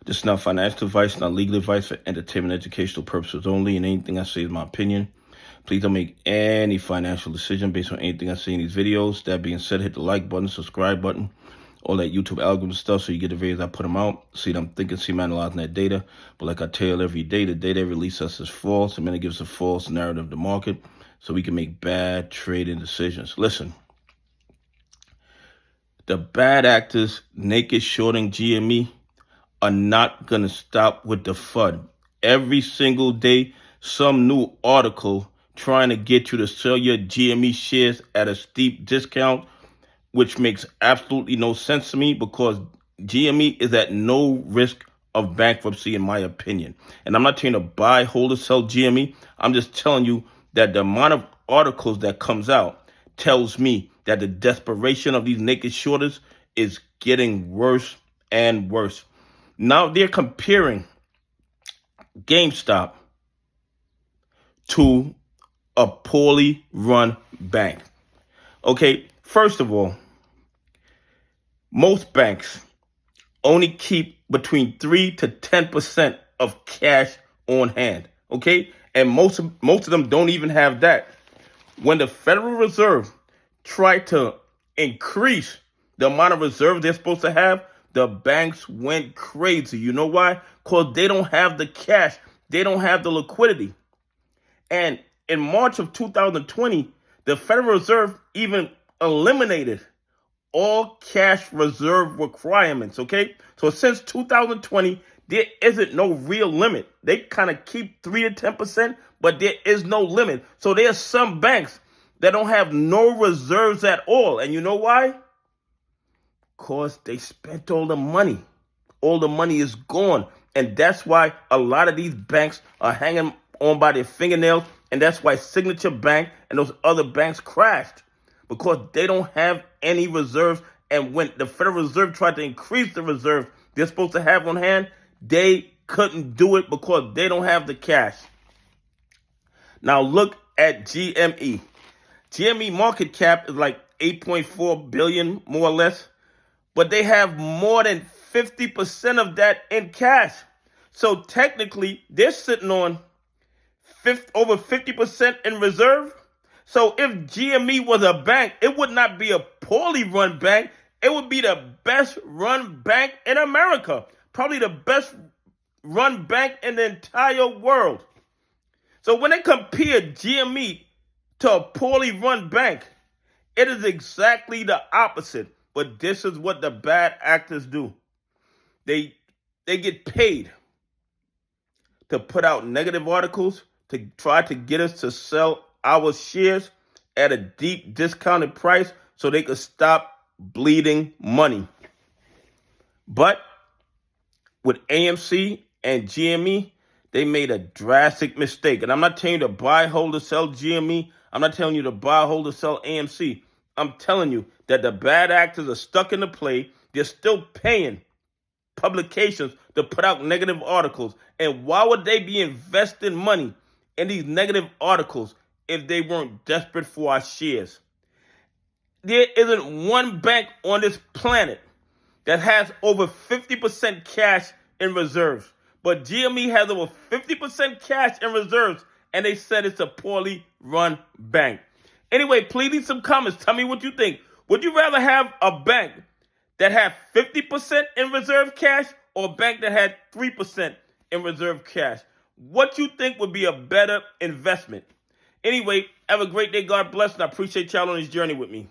This is not financial advice, not legal advice, for entertainment and educational purposes only, and anything I say is my opinion. Please don't make any financial decision based on anything I say in these videos. That being said, hit the like button, subscribe button, all that YouTube algorithm stuff so you get the videos I put them out. See what I'm thinking, see I'm analyzing that data. But like I tell every day, the data they release us is false, and then it gives a false narrative of the market so we can make bad trading decisions. Listen, the bad actors naked shorting GME are not going to stop with the FUD. Every single day, some new article trying to get you to sell your GME shares at a steep discount, which makes absolutely no sense to me because GME is at no risk of bankruptcy, in my opinion. And I'm not trying to buy, hold, or sell GME. I'm just telling you that the amount of articles that comes out tells me that the desperation of these naked shorters is getting worse and worse. Now they're comparing GameStop to a poorly run bank. Okay, first of all, most banks only keep between 3 to 10% of cash on hand. Okay, and most of them don't even have that. When the Federal Reserve tried to increase the amount of reserves they're supposed to have, the banks went crazy. You know why? Because they don't have the cash. They don't have the liquidity. And in March of 2020, the Federal Reserve even eliminated all cash reserve requirements, okay? So since 2020, there isn't no real limit. They kind of keep 3 to 10%, but there is no limit. So there's some banks that don't have no reserves at all. And you know why? Because they spent all the money. All the money is gone. And that's why a lot of these banks are hanging on by their fingernails. And that's why Signature Bank and those other banks crashed. Because they don't have any reserves. And when the Federal Reserve tried to increase the reserves they're supposed to have on hand, they couldn't do it because they don't have the cash. Now look at GME. GME market cap is like 8.4 billion, more or less. But they have more than 50% of that in cash. So technically, they're sitting on over 50% in reserve. So if GME was a bank, it would not be a poorly run bank. It would be the best run bank in America. Probably the best run bank in the entire world. So when they compare GME to a poorly run bank, it is exactly the opposite. But this is what the bad actors do. They get paid to put out negative articles to try to get us to sell our shares at a deep discounted price so they could stop bleeding money. But with AMC and GME, they made a drastic mistake. And I'm not telling you to buy, hold, or sell GME. I'm not telling you to buy, hold, or sell AMC. I'm telling you that the bad actors are stuck in the play. They're still paying publications to put out negative articles. And why would they be investing money in these negative articles if they weren't desperate for our shares? There isn't one bank on this planet that has over 50% cash in reserves. But GME has over 50% cash in reserves, and they said it's a poorly run bank. Anyway, please leave some comments. Tell me what you think. Would you rather have a bank that had 50% in reserve cash or a bank that had 3% in reserve cash? What you think would be a better investment? Anyway, have a great day. God bless, and I appreciate y'all on this journey with me.